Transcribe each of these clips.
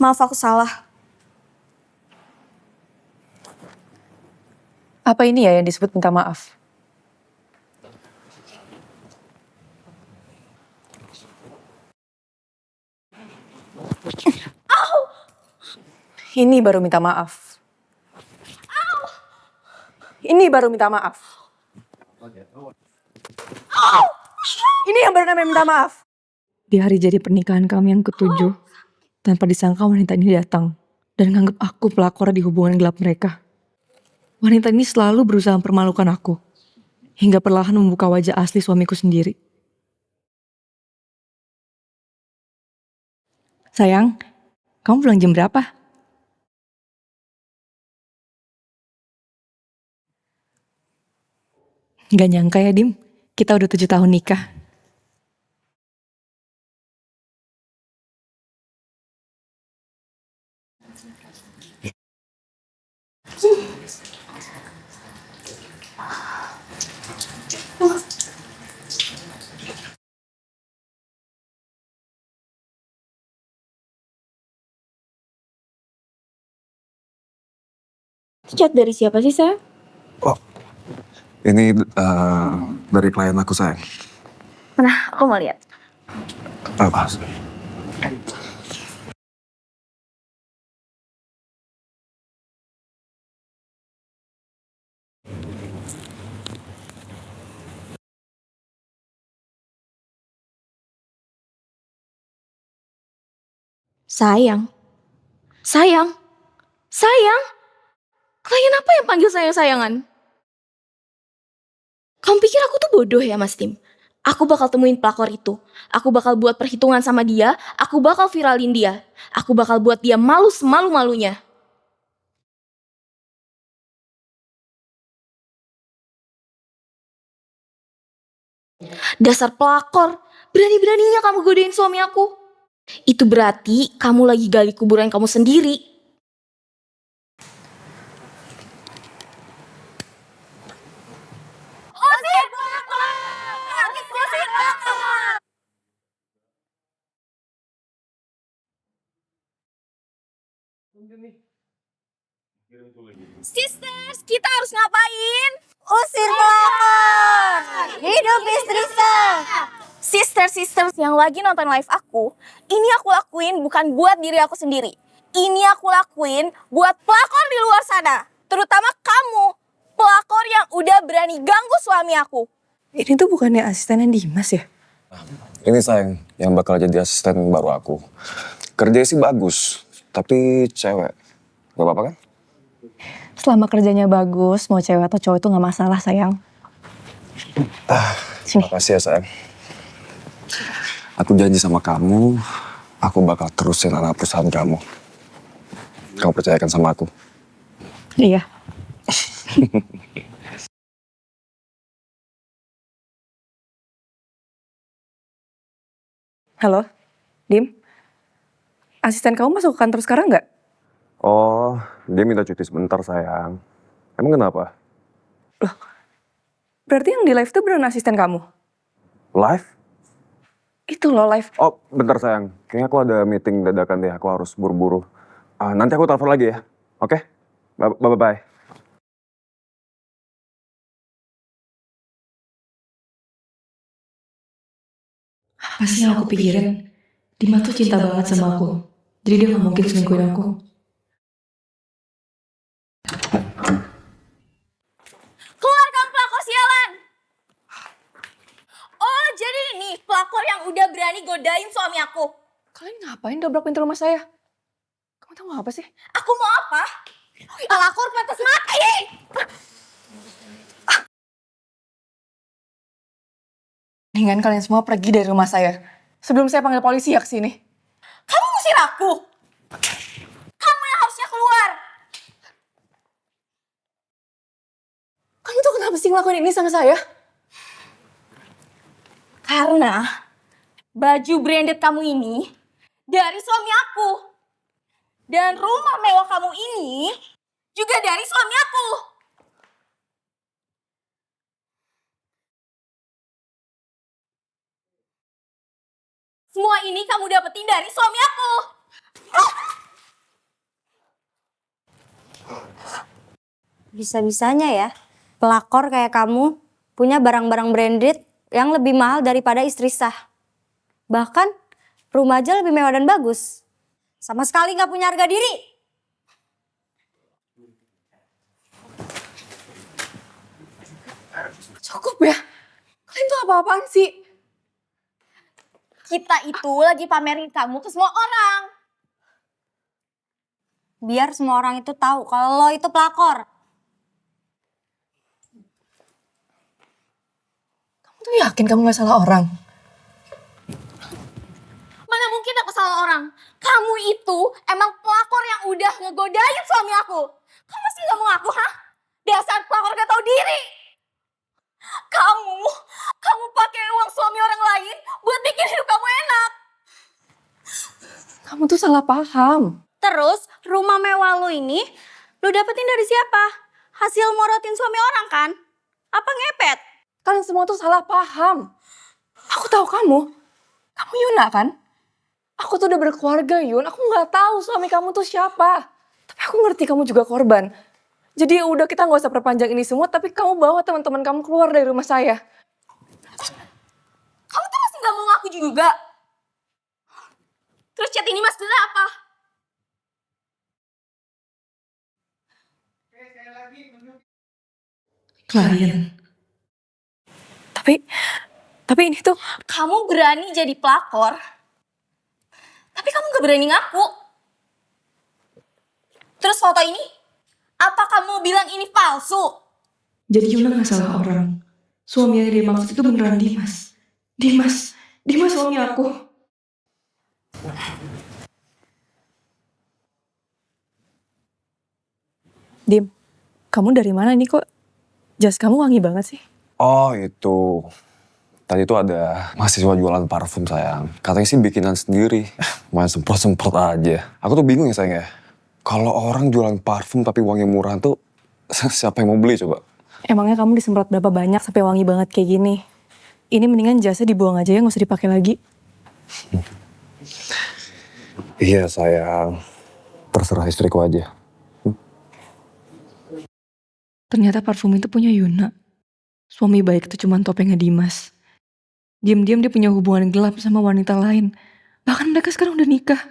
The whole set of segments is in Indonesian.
Maaf aku salah. Apa ini ya yang disebut minta maaf? Ini baru minta maaf. Ini baru minta maaf. Ini yang baru namanya minta maaf. Di hari jadi pernikahan kami yang ke-7, tanpa disangka wanita ini datang dan menganggap aku pelakor di hubungan gelap mereka. Wanita ini selalu berusaha mempermalukan aku, hingga perlahan membuka wajah asli suamiku sendiri. Sayang, kamu pulang jam berapa? Gak nyangka ya, Dim. Kita udah 7 tahun nikah. Chat dari siapa sih, sayang? Oh, ini dari klien aku, sayang. Mana? Aku mau lihat. Apa? Sayang. Sayang. Sayang. Klien apa yang panggil sayang-sayangan? Kamu pikir aku tuh bodoh ya, Mas Tim? Aku bakal temuin pelakor itu. Aku bakal buat perhitungan sama dia. Aku bakal viralin dia. Aku bakal buat dia malu semalu-malunya. Dasar pelakor. Berani-beraninya kamu godain suami aku. Itu berarti kamu lagi gali kuburan kamu sendiri. Usir pelakor! Usir pelakor! Sisters, kita harus ngapain? Usir pelakor! Hidup istri sah! Sisters yang lagi nonton live aku, ini aku lakuin bukan buat diri aku sendiri. Ini aku lakuin buat pelakor di luar sana. Terutama kamu, pelakor yang udah berani ganggu suami aku. Ini tuh bukannya asistennya Dimas ya? Ini, sayang, yang bakal jadi asisten baru aku. Kerjanya sih bagus, tapi cewek. Gak apa-apa kan? Selama kerjanya bagus, mau cewek atau cowok itu gak masalah, sayang. Sini. Makasih ya, sayang. Aku janji sama kamu, aku bakal terusin anak perusahaan kamu. Kamu percayakan sama aku? Iya. Halo, Dim. Asisten kamu masuk ke kantor sekarang nggak? Oh, dia minta cuti sebentar, sayang. Emang kenapa? Berarti yang di live tuh beneran asisten kamu? Live? Itu loh live. Oh, bentar, sayang. Kayaknya aku ada meeting dadakan deh. Aku harus buru-buru. Nanti aku telepon lagi ya. Oke? Bye-bye. Apa sih yang aku pikirin? Dimas tuh cinta banget sama aku. Jadi dia gak mungkin selingkuhin aku. Keluar kamu pelakor sialan! Oh, jadi ini pelakor yang udah berani godain suami aku. Kalian ngapain dobrak pintu rumah saya? Kamu tahu apa sih? Aku mau apa? Pelakor pantas mati! Mendingan kalian semua pergi dari rumah saya. Sebelum saya panggil polisi ya ke sini. Kamu ngusir aku? Kamu yang harusnya keluar! Kamu tuh kenapa sih ngelakuin ini sama saya? Karena baju branded kamu ini dari suami aku. Dan rumah mewah kamu ini juga dari suami aku. Semua ini kamu dapetin dari suami aku. Bisa-bisanya ya, pelakor kayak kamu punya barang-barang branded yang lebih mahal daripada istri sah. Bahkan rumah aja lebih mewah dan bagus. Sama sekali nggak punya harga diri. Cukup ya. Kalian tuh apa-apaan sih? Kita itu lagi pamerin kamu ke semua orang. Biar semua orang itu tahu kalau lo itu pelakor. Kamu tuh yakin kamu gak salah orang? Mana mungkin aku salah orang. Kamu itu emang pelakor yang udah ngegodain suami aku. Kamu masih gak mau ngaku, hah? Dasar pelakor gak tahu diri. Kamu pakai uang suami orang lain buat bikin hidup kamu enak. Kamu tuh salah paham. Terus rumah mewah lo ini lo dapetin dari siapa? Hasil morotin suami orang kan? Apa ngepet? Kalian semua tuh salah paham. Aku tahu kamu. Kamu Yuna kan? Aku tuh udah berkeluarga Yun. Aku gak tahu suami kamu tuh siapa. Tapi aku ngerti kamu juga korban. Jadi udah kita gak usah perpanjang ini semua. Tapi kamu bawa teman-teman kamu keluar dari rumah saya. Kamu tuh masih gak mau ngaku juga. Terus chat ini maksudnya apa? Klien. Tapi ini tuh... Kamu berani jadi pelakor, tapi kamu gak berani ngaku. Terus foto ini, apa kamu bilang ini palsu? Jadi Yuna gak salah orang. Suami yang dia maksud itu beneran Dimas. Dimas suami aku. Dim, kamu dari mana nih kok? Jas kamu wangi banget sih. Oh itu. Tadi tuh ada mahasiswa jualan parfum sayang. Katanya sih bikinan sendiri. Main semprot-semprot aja. Aku tuh bingung ya sayang ya. Kalau orang jualan parfum tapi wangi murah tuh siapa yang mau beli coba? Emangnya kamu disemprot berapa banyak sampai wangi banget kayak gini? Ini mendingan jasnya dibuang aja ya, gak usah dipakai lagi. Iya sayang. Terserah istriku aja. Ternyata parfum itu punya Yuna. Suami baik itu cuma topengnya Dimas. Diam-diam dia punya hubungan gelap sama wanita lain. Bahkan mereka sekarang udah nikah.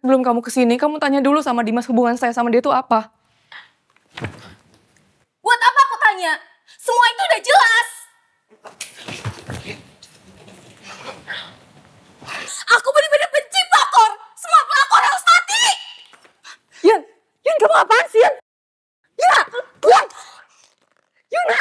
Belum kamu kesini, kamu tanya dulu sama Dimas hubungan saya sama dia itu apa. Buat apa aku tanya? Semua itu udah jelas. Aku bener-bener benci pelakor. Semua pelakor harus mati. Yun kamu apaan sih Yun? Yuna,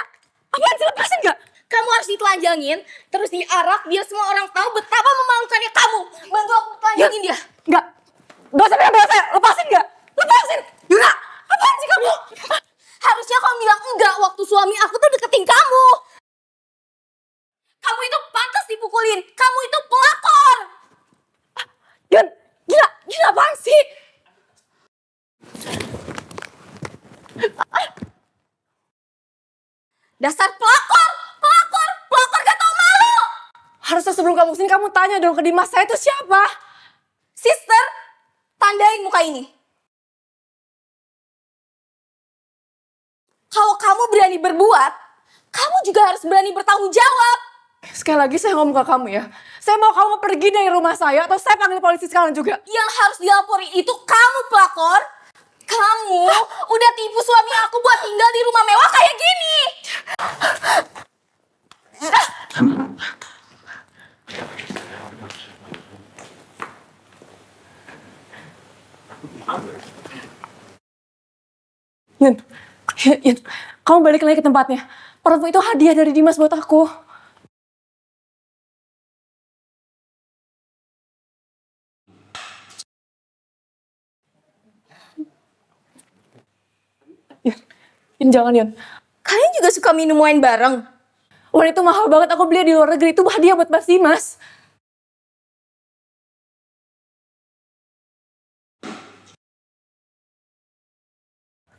apaan sih, lepasin gak? Kamu harus ditelanjangin, terus diarak biar semua orang tahu betapa memalukannya kamu. Bantu aku telanjangin dia. Gak usah bilang saya, lepasin gak? Lepasin! Yuna, apaan sih kamu? Harusnya kamu bilang enggak waktu suami aku tuh deketin kamu. Kamu itu pantas dipukulin. Kamu itu pelakor. Yun, gila apaan sih? Dasar pelakor gak tau malu. Harusnya sebelum kamu kesini kamu tanya dong ke Dimas saya itu siapa? Sister, tandain muka ini. Kalau kamu berani berbuat, kamu juga harus berani bertanggung jawab. Sekali lagi saya ngomong ke kamu ya. Saya mau kamu pergi dari rumah saya atau saya panggil polisi sekarang juga. Yang harus dilaporin itu kamu pelakor. Kamu udah tipu suami aku buat tinggal di rumah mewah kayak gini. Yun, kamu balik lagi ke tempatnya. Parfum itu hadiah dari Dimas buat aku. Yun, jangan Yun. Kalian juga suka minum wine bareng? Wah itu mahal banget, aku beli di luar negeri, itu hadiah buat Mas Dimas.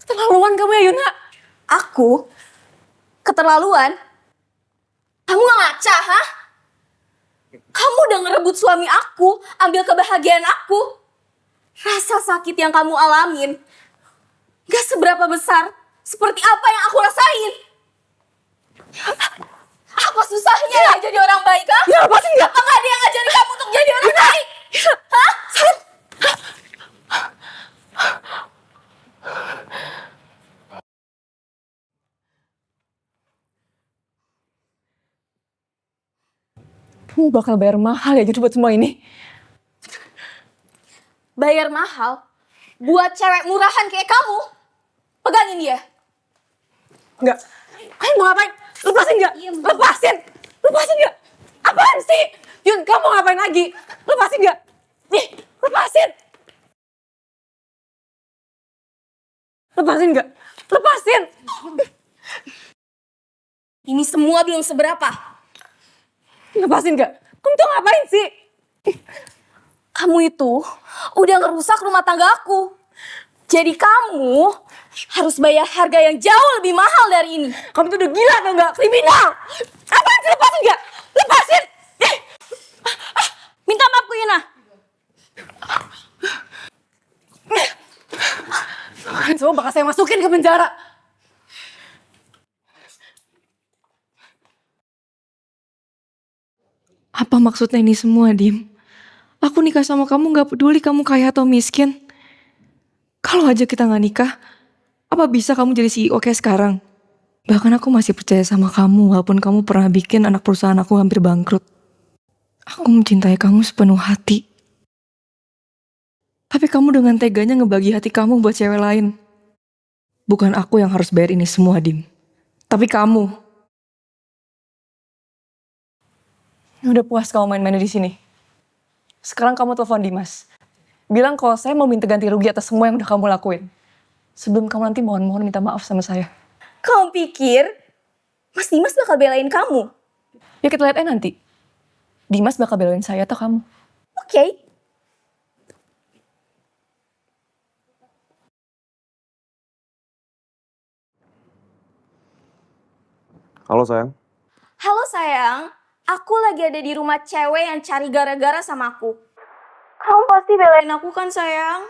Keterlaluan kamu ya Yuna. Aku? Keterlaluan? Kamu gak ngaca, hah? Kamu udah ngerebut suami aku, ambil kebahagiaan aku. Rasa sakit yang kamu alamin gak seberapa besar seperti apa yang aku rasain. Apa susahnya ya jadi orang baik, ha? Ya lepasin nggak? Apa nggak ada yang ngajarin kamu untuk jadi orang baik? Hah? Kamu bakal bayar mahal ya jadi buat semua ini. Bayar mahal? Buat cewek murahan kayak kamu? Pegangin dia. Enggak. Kalian mau ngapain? Lepasin nggak? Lepasin! Lepasin nggak? Apaan sih? Yun, kamu mau ngapain lagi? Lepasin nggak? Nih, lepasin! Lepasin nggak? Lepasin! Ini semua belum seberapa. Lepasin nggak? Kamu tuh ngapain sih? Kamu itu udah ngerusak rumah tangga aku. Jadi kamu harus bayar harga yang jauh lebih mahal dari ini. Kamu tuh udah gila atau nggak? Kriminal! Apaan sih? Lepasin nggak? Lepasin! Minta maaf ku Yuna. Kalian semua bakal saya masukin ke penjara. Apa maksudnya ini semua, Dim? Aku nikah sama kamu gak peduli kamu kaya atau miskin. Kalau aja kita gak nikah, apa bisa kamu jadi CEO kayak sekarang? Bahkan aku masih percaya sama kamu walaupun kamu pernah bikin anak perusahaan aku hampir bangkrut. Aku mencintai kamu sepenuh hati. Tapi kamu dengan teganya ngebagi hati kamu buat cewek lain. Bukan aku yang harus bayar ini semua, Dim. Tapi kamu. Udah puas kamu main-main di sini. Sekarang kamu telepon Dimas. Bilang kalau saya mau minta ganti rugi atas semua yang udah kamu lakuin. Sebelum kamu nanti mohon-mohon minta maaf sama saya. Kamu pikir Mas Dimas bakal belain kamu? Ya kita lihat aja nanti. Dimas bakal belain saya atau kamu. Oke. Halo sayang. Halo sayang, aku lagi ada di rumah cewek yang cari gara-gara sama aku. Kamu pasti belain aku kan sayang?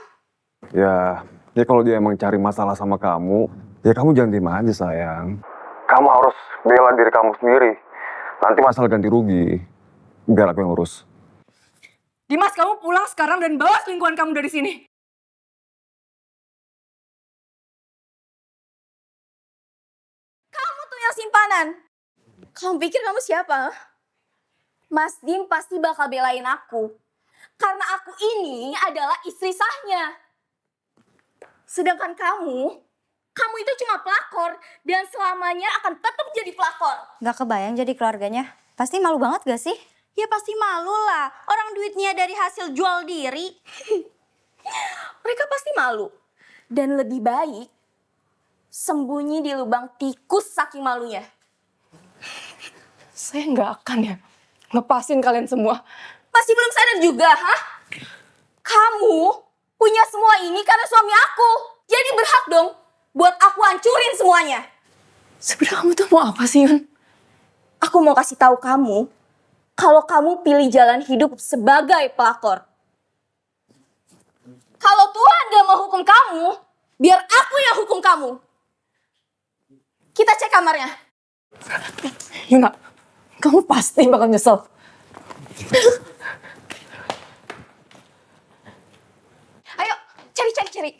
Ya kalau dia emang cari masalah sama kamu, ya kamu jangan diem aja sayang. Kamu harus bela diri kamu sendiri. Nanti masalah ganti rugi, biar aku yang urus. Dimas, kamu pulang sekarang dan bawa selingkuhan kamu dari sini. Kamu tuh yang simpanan. Kamu pikir kamu siapa? Mas Dim pasti bakal belain aku. Karena aku ini adalah istri sahnya. Sedangkan kamu itu cuma pelakor dan selamanya akan tetap jadi pelakor. Gak kebayang jadi keluarganya. Pasti malu banget gak sih? Ya pasti malu lah. Orang duitnya dari hasil jual diri. Mereka pasti malu. Dan lebih baik sembunyi di lubang tikus saking malunya. Saya nggak akan ya lepasin kalian semua. Masih belum sadar juga, ha? Kamu punya semua ini karena suami aku. Jadi berhak dong buat aku hancurin semuanya. Sebenarnya kamu tuh mau apa sih, Yun? Aku mau kasih tahu kamu kalau kamu pilih jalan hidup sebagai pelakor. Kalau Tuhan gak mau hukum kamu, biar aku yang hukum kamu. Kita cek kamarnya. Yuna, kamu pasti bakal nyesel. Ayo, cari.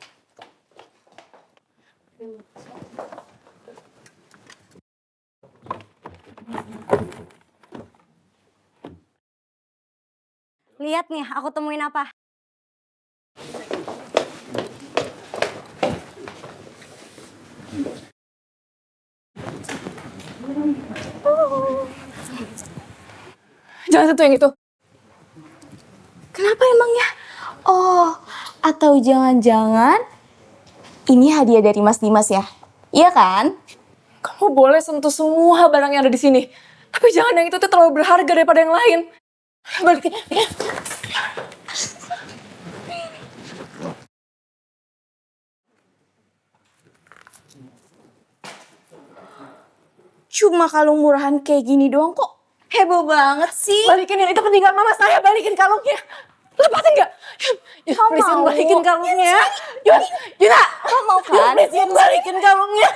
Lihat nih, aku temuin apa. Jangan sentuh yang itu. Kenapa emangnya? Oh, atau jangan-jangan ini hadiah dari Mas Dimas ya? Iya kan? Kamu boleh sentuh semua barang yang ada di sini. Tapi jangan yang itu tuh terlalu berharga daripada yang lain. Balikin. Cuma kalung murahan kayak gini doang kok heboh banget sih. Balikin yang itu pentinggal mama saya. Balikin kalungnya. Lepasin gak? Kau Please, Yun, mau? balikin kalungnya. Yuna! Kau mau kan? Please, Yun, balikin kalungnya.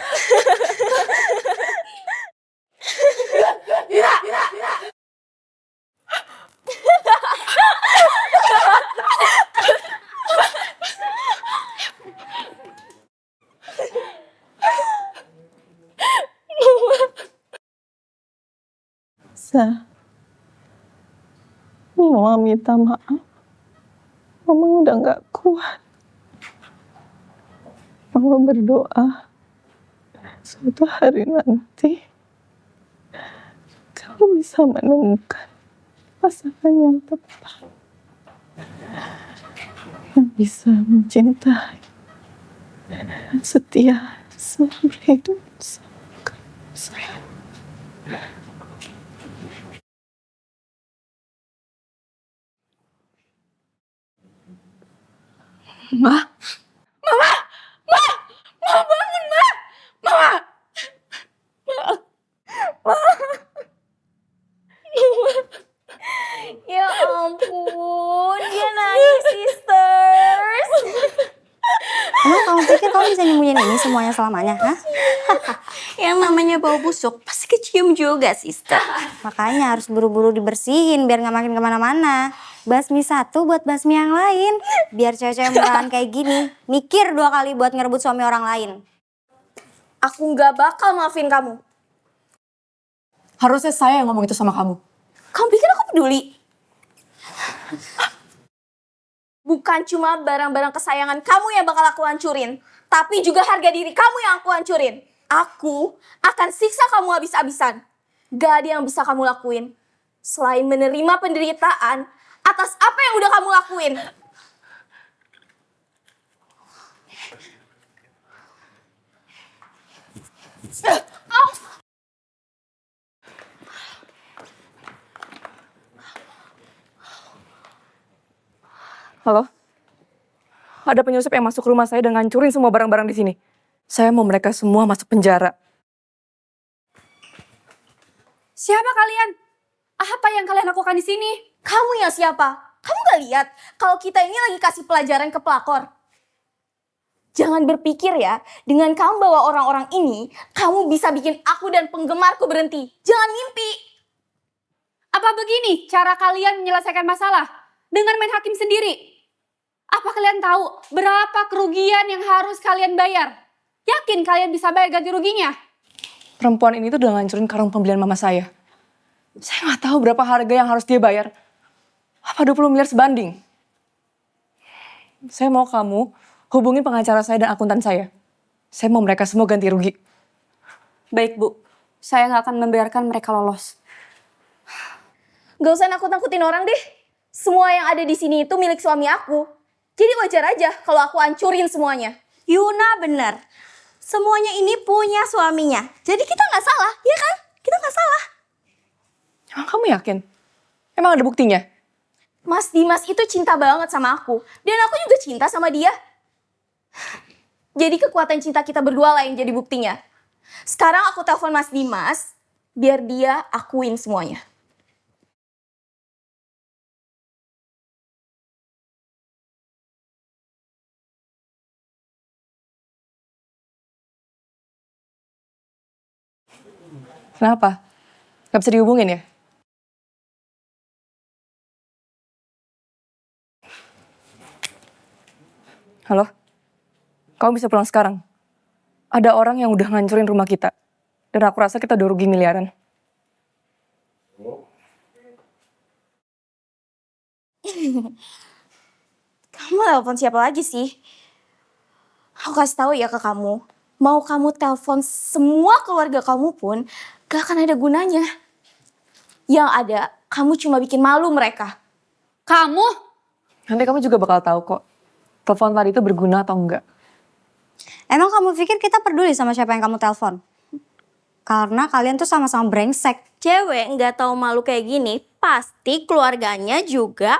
Mama minta maaf. Mama udah gak kuat. Mama berdoa suatu hari nanti kamu bisa menemukan pasangan yang tepat, yang bisa mencintai dan setia selama hidup sama kamu, sayang. Ya ampun, dia nangis, sisters. Emang kamu pikir kamu bisa nyembunyiin ini semuanya selamanya, hah? Yang namanya bau busuk pasti kecium juga, sister. Makanya harus buru-buru dibersihin biar gak makin kemana-mana. Basmi satu buat basmi yang lain. Biar cewek-cewek murahan kayak gini mikir 2 kali buat ngerebut suami orang lain. Aku nggak bakal maafin kamu. Harusnya saya yang ngomong itu sama kamu. Kamu pikir aku peduli? Bukan cuma barang-barang kesayangan kamu yang bakal aku hancurin, tapi juga harga diri kamu yang aku hancurin. Aku akan siksa kamu habis-habisan. Gak ada yang bisa kamu lakuin selain menerima penderitaan atas apa yang udah kamu lakuin. Halo? Ada penyusup yang masuk rumah saya dan ngancurin semua barang-barang di sini. Saya mau mereka semua masuk penjara. Siapa kalian? Apa yang kalian lakukan di sini? Kamu yang siapa? Kamu gak lihat kalau kita ini lagi kasih pelajaran ke pelakor? Jangan berpikir ya, dengan kamu bawa orang-orang ini, kamu bisa bikin aku dan penggemarku berhenti. Jangan mimpi. Apa begini cara kalian menyelesaikan masalah? Dengan main hakim sendiri? Apa kalian tahu berapa kerugian yang harus kalian bayar? Yakin kalian bisa bayar ganti ruginya? Perempuan ini tuh udah ngancurin karung pembelian mama saya. Saya nggak tahu berapa harga yang harus dia bayar. Apa 20 miliar sebanding? Saya mau kamu hubungin pengacara saya dan akuntan saya. Saya mau mereka semua ganti rugi. Baik Bu, saya nggak akan membiarkan mereka lolos. Gak usah nakut-nakutin orang deh. Semua yang ada di sini itu milik suami aku. Jadi wajar aja kalau aku hancurin semuanya. Yuna bener. Semuanya ini punya suaminya. Jadi kita gak salah, ya kan? Kita gak salah. Emang kamu yakin? Emang ada buktinya? Mas Dimas itu cinta banget sama aku. Dan aku juga cinta sama dia. Jadi kekuatan cinta kita berdua lah yang jadi buktinya. Sekarang aku telepon Mas Dimas, biar dia akuin semuanya. Kenapa? Gak bisa dihubungin ya? Halo? Kamu bisa pulang sekarang? Ada orang yang udah ngancurin rumah kita. Dan aku rasa kita udah rugi miliaran. Kamu telepon siapa lagi sih? Aku kasih tahu ya ke kamu. Mau kamu telepon semua keluarga kamu pun gak akan ada gunanya. Yang ada, kamu cuma bikin malu mereka. Kamu? Nanti kamu juga bakal tahu kok. Telepon tadi itu berguna atau enggak. Emang kamu pikir kita peduli sama siapa yang kamu telepon? Karena kalian tuh sama-sama brengsek. Cewek nggak tahu malu kayak gini, pasti keluarganya juga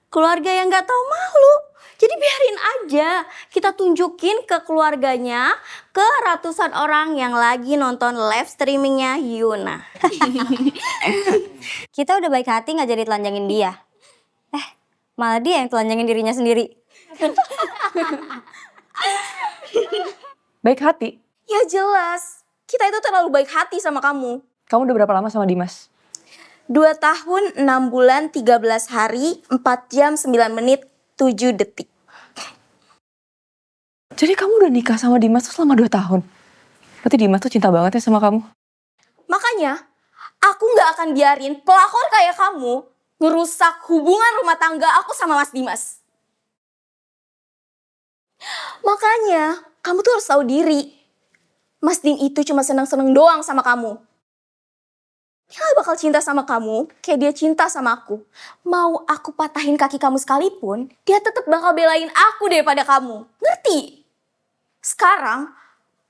keluarga yang nggak tahu malu. Jadi biarin aja, kita tunjukin ke keluarganya, ke ratusan orang yang lagi nonton live streamingnya Yuna. Kita udah baik hati gak jadi telanjangin dia. Malah dia yang telanjangin dirinya sendiri. Baik hati. Ya jelas, kita itu terlalu baik hati sama kamu. Kamu udah berapa lama sama Dimas? 2 tahun, 6 bulan, 13 hari, 4 jam, 9 menit, 7 detik. Jadi kamu udah nikah sama Dimas tuh selama 2 tahun? Berarti Dimas tuh cinta banget ya sama kamu? Makanya, aku gak akan biarin pelakor kayak kamu ngerusak hubungan rumah tangga aku sama Mas Dimas. Makanya, kamu tuh harus tahu diri. Mas Dim itu cuma seneng-seneng doang sama kamu. Dia gak bakal cinta sama kamu kayak dia cinta sama aku. Mau aku patahin kaki kamu sekalipun, dia tetap bakal belain aku daripada kamu. Ngerti? Sekarang,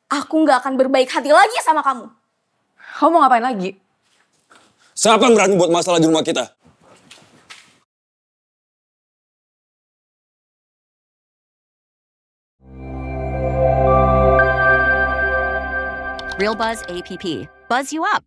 aku gak akan berbaik hati lagi sama kamu. Kamu mau ngapain lagi? Siapa yang berani buat masalah di rumah kita? Real Buzz APP. Buzz you up.